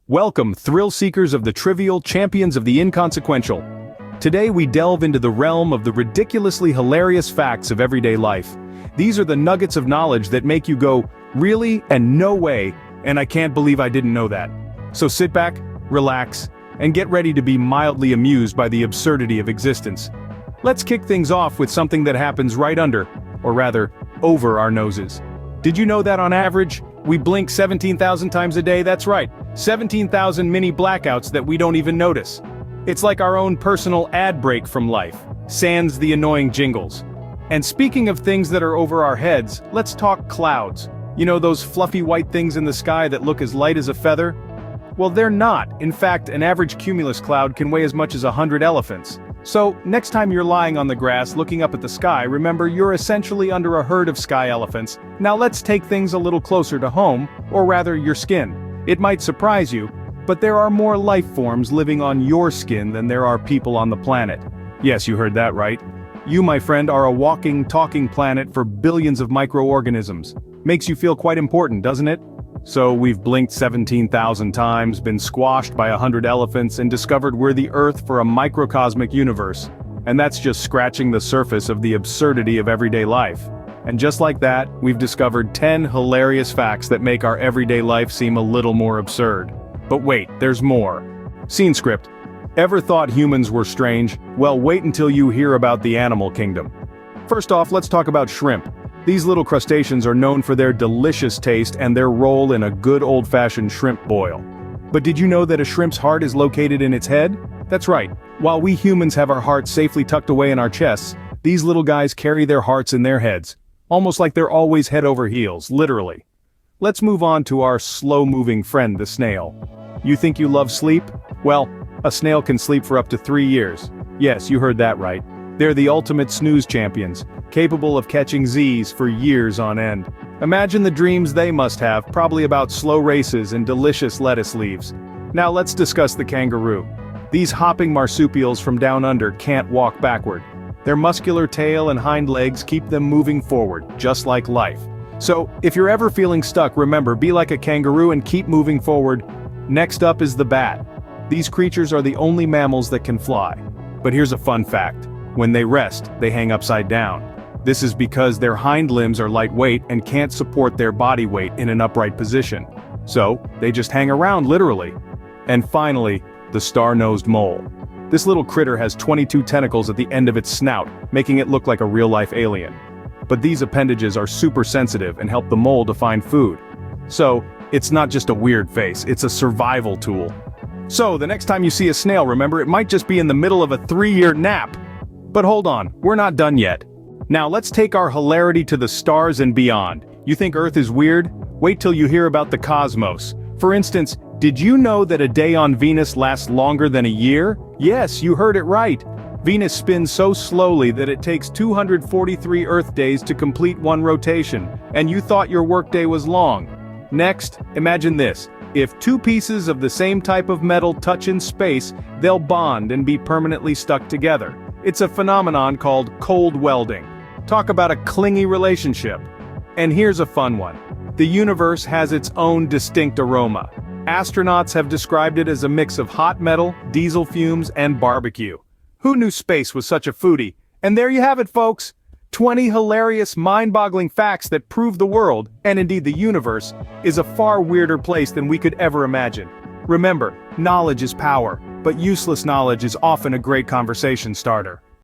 Welcome, thrill seekers of the trivial, champions of the inconsequential. Today we delve into the realm of the ridiculously hilarious facts of everyday life. These are the nuggets of knowledge that make you go, really, and no way, and I can't believe I didn't know that. So sit back, relax, and get ready to be mildly amused by the absurdity of existence. Let's kick things off with something that happens right under, or rather, over our noses. Did you know that on average, we blink 17,000 times a day? That's right, 17,000 mini blackouts that we don't even notice. It's like our own personal ad break from life, sans the annoying jingles. And speaking of things that are over our heads, let's talk clouds. You know those fluffy white things in the sky that look as light as a feather? Well, they're not. In fact, an average cumulus cloud can weigh as much as 100 elephants. So, next time you're lying on the grass looking up at the sky, remember you're essentially under a herd of sky elephants. Now let's take things a little closer to home, or rather your skin. It might surprise you, but there are more life forms living on your skin than there are people on the planet. Yes, you heard that right. You, my friend, are a walking, talking planet for billions of microorganisms. Makes you feel quite important, doesn't it? So we've blinked 17,000 times, been squashed by 100 elephants, and discovered we're the Earth for a microcosmic universe. And that's just scratching the surface of the absurdity of everyday life. And just like that, we've discovered 10 hilarious facts that make our everyday life seem a little more absurd. But wait, there's more. Scene script. Ever thought humans were strange? Well, wait until you hear about the animal kingdom. First off, let's talk about shrimp. These little crustaceans are known for their delicious taste and their role in a good old-fashioned shrimp boil. But did you know that a shrimp's heart is located in its head? That's right. While we humans have our hearts safely tucked away in our chests, these little guys carry their hearts in their heads. Almost like they're always head over heels, literally. Let's move on to our slow-moving friend, the snail. You think you love sleep? Well, a snail can sleep for up to 3 years. Yes, you heard that right. They're the ultimate snooze champions, capable of catching Z's for years on end. Imagine the dreams they must have, probably about slow races and delicious lettuce leaves. Now let's discuss the kangaroo. These hopping marsupials from down under can't walk backward. Their muscular tail and hind legs keep them moving forward, just like life. So, if you're ever feeling stuck, remember, be like a kangaroo and keep moving forward. Next up is the bat. These creatures are the only mammals that can fly. But here's a fun fact. When they rest, they hang upside down. This is because their hind limbs are lightweight and can't support their body weight in an upright position. So, they just hang around literally. And finally, the star-nosed mole. This little critter has 22 tentacles at the end of its snout, making it look like a real-life alien. But these appendages are super sensitive and help the mole to find food. So, it's not just a weird face, it's a survival tool. So, the next time you see a snail, remember, it might just be in the middle of a 3-year nap. But hold on, we're not done yet. Now let's take our hilarity to the stars and beyond. You think Earth is weird? Wait till you hear about the cosmos. For instance, did you know that a day on Venus lasts longer than a year? Yes, you heard it right. Venus spins so slowly that it takes 243 Earth days to complete one rotation, and you thought your workday was long. Next, imagine this. If two pieces of the same type of metal touch in space, they'll bond and be permanently stuck together. It's a phenomenon called cold welding. Talk about a clingy relationship. And here's a fun one. The universe has its own distinct aroma. Astronauts have described it as a mix of hot metal, diesel fumes, and barbecue. Who knew space was such a foodie? And there you have it, folks. 20 hilarious, mind-boggling facts that prove the world, and indeed the universe, is a far weirder place than we could ever imagine. Remember, knowledge is power, but useless knowledge is often a great conversation starter.